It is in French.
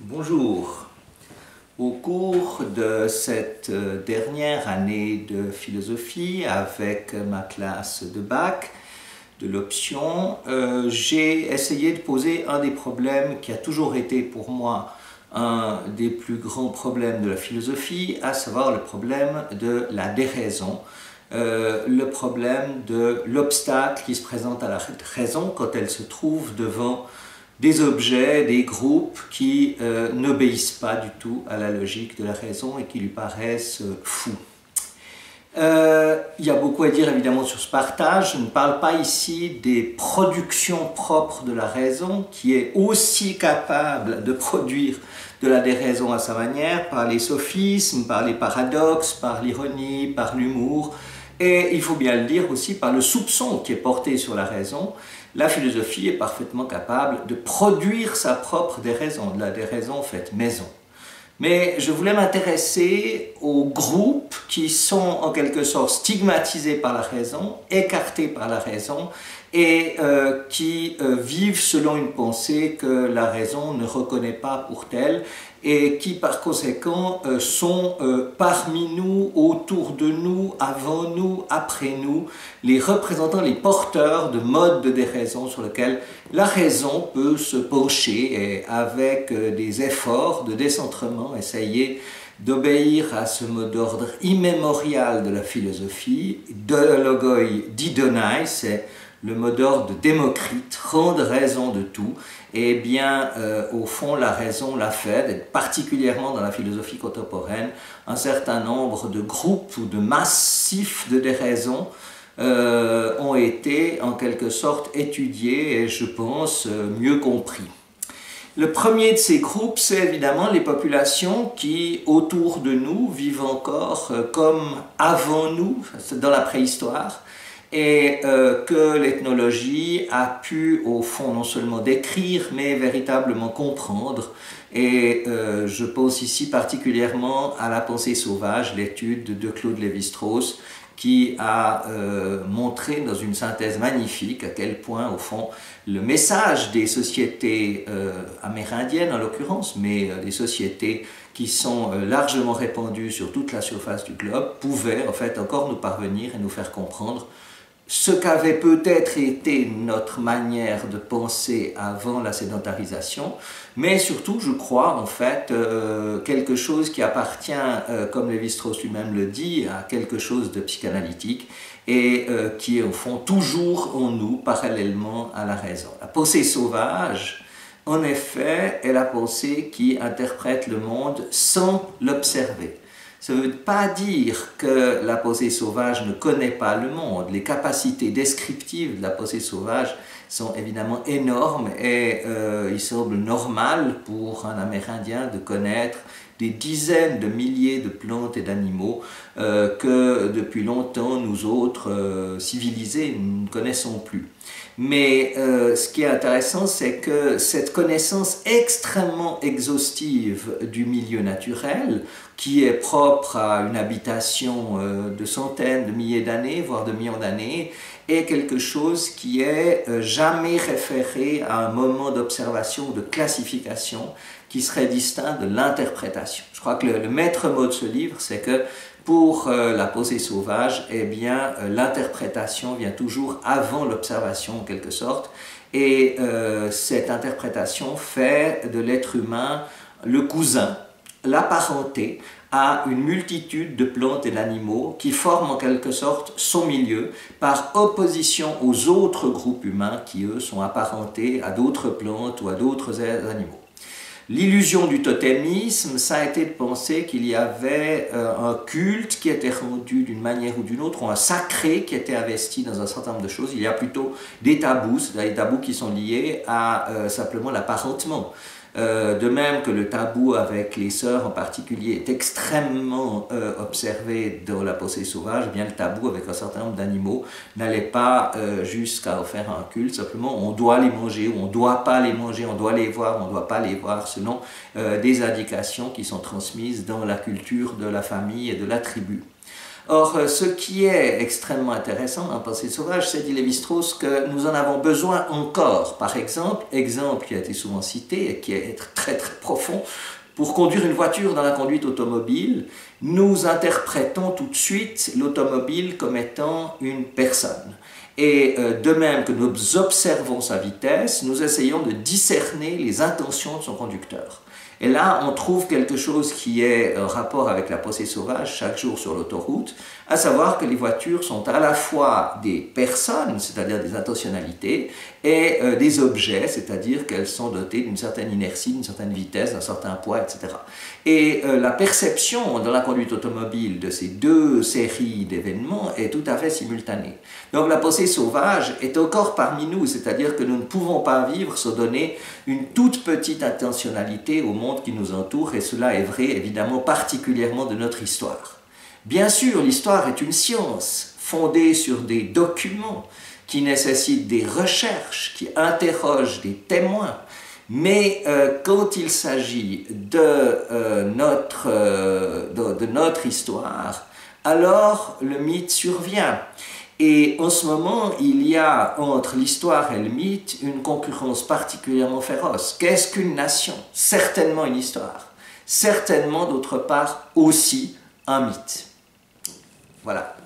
Bonjour. Au cours de cette dernière année de philosophie avec ma classe de bac, de l'option, j'ai essayé de poser un des problèmes qui a toujours été pour moi un des plus grands problèmes de la philosophie, à savoir le problème de la déraison, le problème de l'obstacle qui se présente à la raison quand elle se trouve devant des objets, des groupes qui n'obéissent pas du tout à la logique de la raison et qui lui paraissent fous. Il y a beaucoup à dire évidemment sur ce partage. Je ne parle pas ici des productions propres de la raison, qui est aussi capable de produire de la déraison à sa manière, par les sophismes, par les paradoxes, par l'ironie, par l'humour, et il faut bien le dire aussi par le soupçon qui est porté sur la raison. La philosophie est parfaitement capable de produire sa propre déraison, de la déraison faite maison. Mais je voulais m'intéresser aux groupes qui sont en quelque sorte stigmatisés par la raison, écartés par la raison, et qui vivent selon une pensée que la raison ne reconnaît pas pour telle, et qui par conséquent sont parmi nous, autour de nous, avant nous, après nous, les représentants, les porteurs de modes de déraison sur lesquels la raison peut se pencher et avec des efforts de décentrement essayer d'obéir à ce mot d'ordre immémorial de la philosophie, de logoi didonai, c'est le mot d'ordre de Démocrite, rendre raison de tout. Et bien, au fond, la raison l'a fait, et particulièrement dans la philosophie contemporaine, un certain nombre de groupes ou de massifs de déraison ont été en quelque sorte étudiés et je pense mieux compris. Le premier de ces groupes, c'est évidemment les populations qui, autour de nous, vivent encore comme avant nous, dans la préhistoire, et que l'ethnologie a pu, au fond, non seulement décrire, mais véritablement comprendre. Et je pense ici particulièrement à la pensée sauvage, l'étude de Claude Lévi-Strauss, qui a montré dans une synthèse magnifique à quel point, au fond, le message des sociétés amérindiennes en l'occurrence, mais des sociétés qui sont largement répandues sur toute la surface du globe, pouvait en fait encore nous parvenir et nous faire comprendre ce qu'avait peut-être été notre manière de penser avant la sédentarisation, mais surtout, je crois, en fait, quelque chose qui appartient, comme Lévi-Strauss lui-même le dit, à quelque chose de psychanalytique et qui est, au fond, toujours en nous, parallèlement à la raison. La pensée sauvage, en effet, est la pensée qui interprète le monde sans l'observer. Ça ne veut pas dire que la pensée sauvage ne connaît pas le monde. Les capacités descriptives de la pensée sauvage sont évidemment énormes et il semble normal pour un Amérindien de connaître des dizaines de milliers de plantes et d'animaux que depuis longtemps nous autres civilisés nous ne connaissons plus. Mais ce qui est intéressant, c'est que cette connaissance extrêmement exhaustive du milieu naturel, qui est propre à une habitation de centaines de milliers d'années, voire de millions d'années, est quelque chose qui est jamais référé à un moment d'observation ou de classification qui serait distinct de l'interprétation. Je crois que le maître mot de ce livre, c'est que pour la pensée sauvage, eh bien, l'interprétation vient toujours avant l'observation en quelque sorte, et cette interprétation fait de l'être humain le cousin, l'apparenté à une multitude de plantes et d'animaux qui forment en quelque sorte son milieu par opposition aux autres groupes humains qui, eux, sont apparentés à d'autres plantes ou à d'autres animaux. L'illusion du totémisme, ça a été de penser qu'il y avait un culte qui était rendu d'une manière ou d'une autre, ou un sacré qui était investi dans un certain nombre de choses. Il y a plutôt des tabous, c'est-à-dire des tabous qui sont liés à simplement l'apparentement. De même que le tabou avec les sœurs en particulier est extrêmement observé dans la pensée sauvage, bien le tabou avec un certain nombre d'animaux n'allait pas jusqu'à en faire un culte, simplement on doit les manger ou on ne doit pas les manger, on doit les voir, on ne doit pas les voir, selon des indications qui sont transmises dans la culture de la famille et de la tribu. Or, ce qui est extrêmement intéressant dans Pensée sauvage, c'est, dit Lévi-Strauss, que nous en avons besoin encore. Par exemple qui a été souvent cité et qui est très très profond, pour conduire une voiture dans la conduite automobile, nous interprétons tout de suite l'automobile comme étant une personne. Et de même que nous observons sa vitesse, nous essayons de discerner les intentions de son conducteur. Et là, on trouve quelque chose qui est en rapport avec la pensée sauvage chaque jour sur l'autoroute, à savoir que les voitures sont à la fois des personnes, c'est-à-dire des intentionnalités, et des objets, c'est-à-dire qu'elles sont dotées d'une certaine inertie, d'une certaine vitesse, d'un certain poids, etc. Et la perception dans la conduite automobile de ces deux séries d'événements est tout à fait simultanée. Donc la pensée sauvage est encore parmi nous, c'est-à-dire que nous ne pouvons pas vivre sans donner une toute petite intentionnalité au monde qui nous entoure, et cela est vrai évidemment particulièrement de notre histoire. Bien sûr, l'histoire est une science fondée sur des documents qui nécessitent des recherches, qui interrogent des témoins, mais quand il s'agit de notre histoire, alors le mythe survient. Et en ce moment, il y a entre l'histoire et le mythe une concurrence particulièrement féroce. Qu'est-ce qu'une nation? Certainement une histoire. Certainement, d'autre part, aussi un mythe. Voilà.